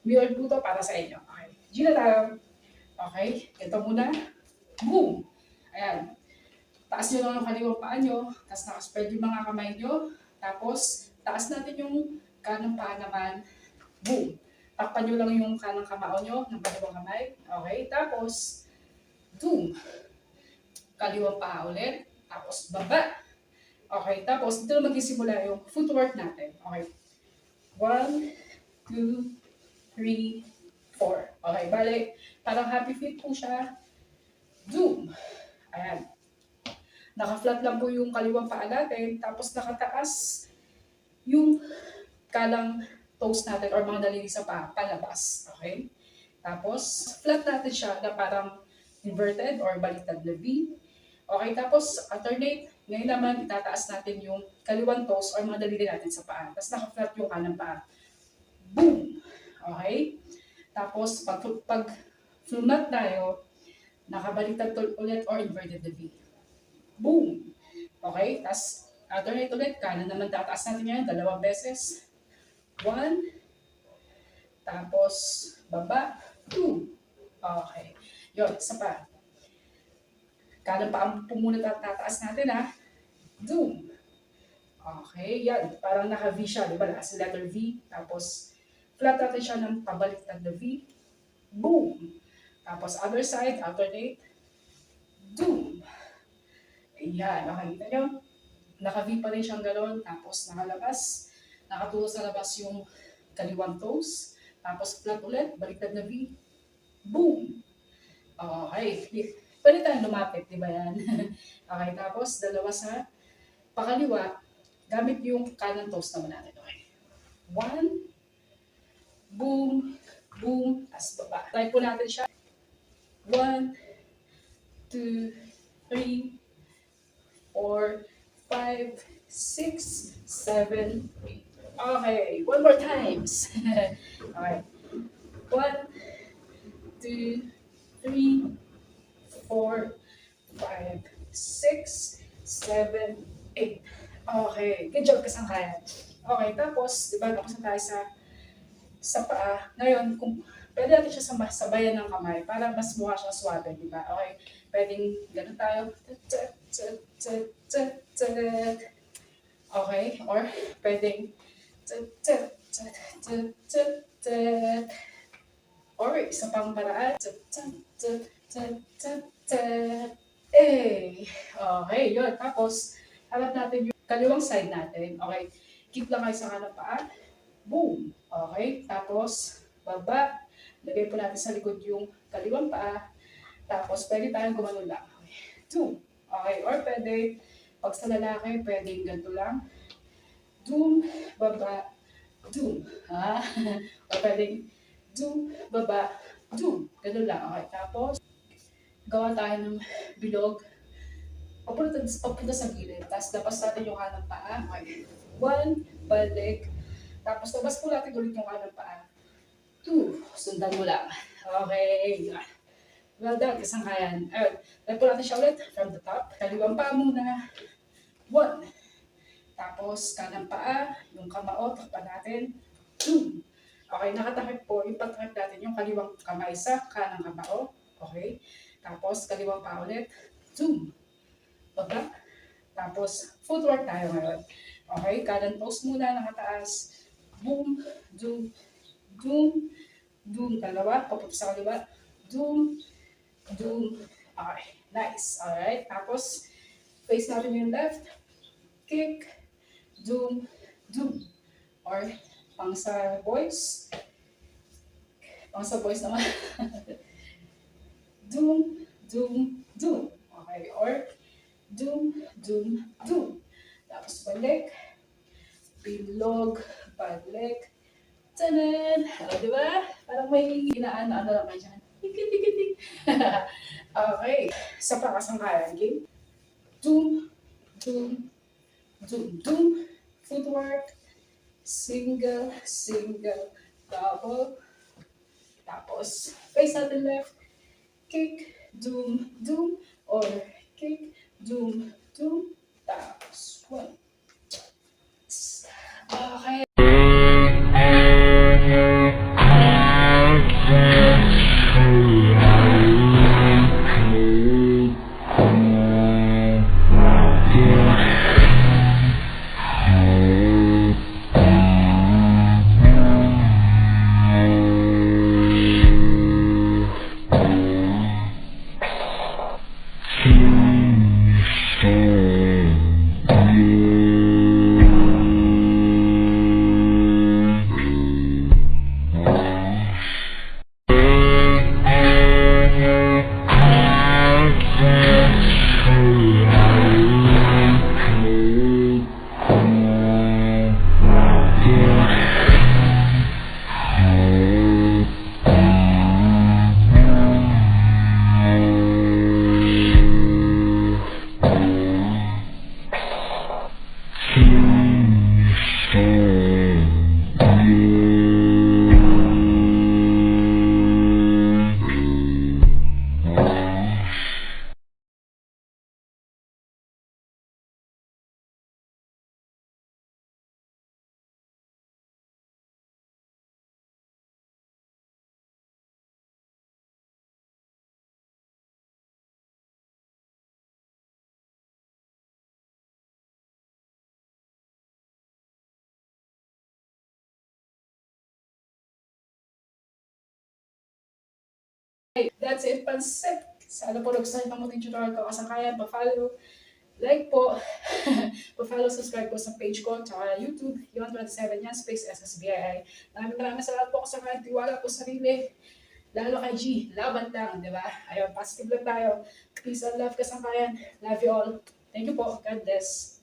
Mirror po to para sa inyo. Okay. Gina tayo. Okay. Ito muna. Boom. Ayan. Taas nyo lang yung kaliwang paa nyo. Tapos nakaspread yung mga kamay nyo. Tapos, taas natin yung kanang paa naman. Boom. Takpan nyo lang yung kanang kamao nyo ng kaliwang kamay. Okay. Tapos, boom. Kaliwang paa ulit. Tapos, baba. Okay. Tapos, dito na magsisimula yung footwork natin. Okay. 1, 2, 3, 4. Okay. Bale, parang happy feet po siya. Boom. Ayan. Naka-flat lang po yung kaliwang paa natin, tapos nakataas yung kalang toes natin or mga daliri sa paa, palabas. Okay? Tapos, flat natin siya na parang inverted or baliktad na V. Okay, tapos alternate. Ngayon naman, itataas natin yung kaliwang toes or mga daliri natin sa paa. Tapos naka-flat yung kanang paa. Boom! Okay? Tapos, pag flat tayo, nakabaliktad ulit or inverted na V. Boom! Okay, tapos alternate ulit, kanan naman tataas natin yan, 2 beses. 1, tapos baba, 2. Okay, yun, isa pa. Kanan pa ang muna tataas natin ha. Boom! Okay, yan, parang naka-V siya, di ba? As letter V, tapos flat natin siya ng pabaliktad na V. Boom! Tapos other side, alternate. Boom! Ayan, nakikita nyo. Naka-V pa rin siyang gano'n, tapos nakalabas. Nakatulo sa labas yung kaliwang toes. Tapos flat ulit, baliktad na V. Boom! Okay. Pwede tayong lumapit, di ba yan? Okay, tapos dalawa sa pakaliwa, gamit yung kanan toes naman natin. Okay. 1, boom, boom, as baba. Try po natin siya. 1, 2, 3, 4, 5, 6, 7, 8. Okay, one more times. Okay. 1, 2, 3, 4, 5, 6, 7, 8. Okay, good job kasangkayan. Okay, tapos, di ba, tapos na tayo sa paa. Ngayon, kung pwede natin siya sabayan ng kamay para mas mukha siya swabe, di ba? Okay, pwedeng ganun tayo. Okay, or pwedeng or isa pang paraan. Okay, yun. Tapos, harap natin yung kaliwang side natin. Okay, keep lang kayo sa kanang paa. Boom! Okay, tapos, baba. Lagay po natin sa likod yung kaliwang paa. Tapos, pwede tayong gumano lang. Okay, 2. Okay, or pwede, pag sa lalaki, pwedeng ganito lang. Doom, baba, doom. Ha? O pwedeng doom, baba, doom. Ganun lang. Okay, tapos, gawa tayo ng bilog. Papunta sa gilid. Tapos, labas natin yung kanang paa. Okay. 1, balik. Tapos, labas po natin ulit yung kanang paa. 2, sundan mo lang. Okay. Well done, kasangkayan. Ayun, try po natin siya ulit from the top. Kaliwang paa muna. 1. Tapos, kanang paa, yung kamao, takpan natin. 2. Okay, nakatakip po, ipatakip natin yung kaliwang kamay sa kanang kamao. Okay. Tapos, kaliwang paa ulit. 2. Baba. Tapos, footwork tayo ngayon. Okay, kanan toes muna, nakataas. Boom, doom, doom, doom. Dalawa, papunta sa kaliwa. Doom, doom. Okay, nice. Alright, tapos, face natin yung left. Kick, doom, doom. Or, pang sa boys. Pang sa boys naman. Doom, doom, doom. Okay, or, doom, doom, doom. Tapos balik. Bilog, balik. Tanan! O, diba? Parang may inaano lang kayo dyan. Higit-higit-higit. Okay, sa pakasangkayan. Okay? Doom, doom, doom, doom. Footwork. Single, single, double. Tapos, face natin left. Kick, doom, doom. Or, kick, doom, doom. Tapos, 1. Okay. That's it, pansit. Sana po nagustuhan ng munting tutorial ko. Kasangkayan, pa-follow, like po, pa-follow, subscribe po sa page ko, tsaka YouTube, yon 27 yan, space SSBII. Maraming salamat po kasangkayan, tiwala po sa sarili. Lalo kay G, laban lang, di ba? Ayun, positive lang tayo. Peace and love kasangkayan. Love you all. Thank you po. God bless.